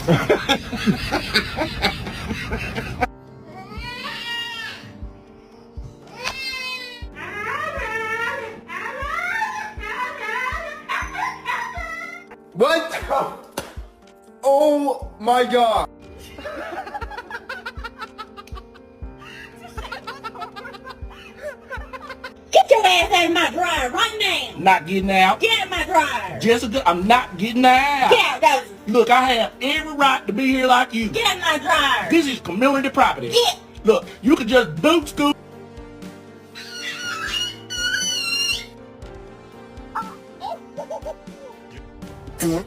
What? Oh my God. Get your ass out of my dryer right now. Not getting out. Get out of my dryer. Jessica, I'm not getting out. Get out, Dozy. Look, I have every right to be here like you. Get out of my dryer. This is community property. Get. Look, you can just boot scoot. Oh.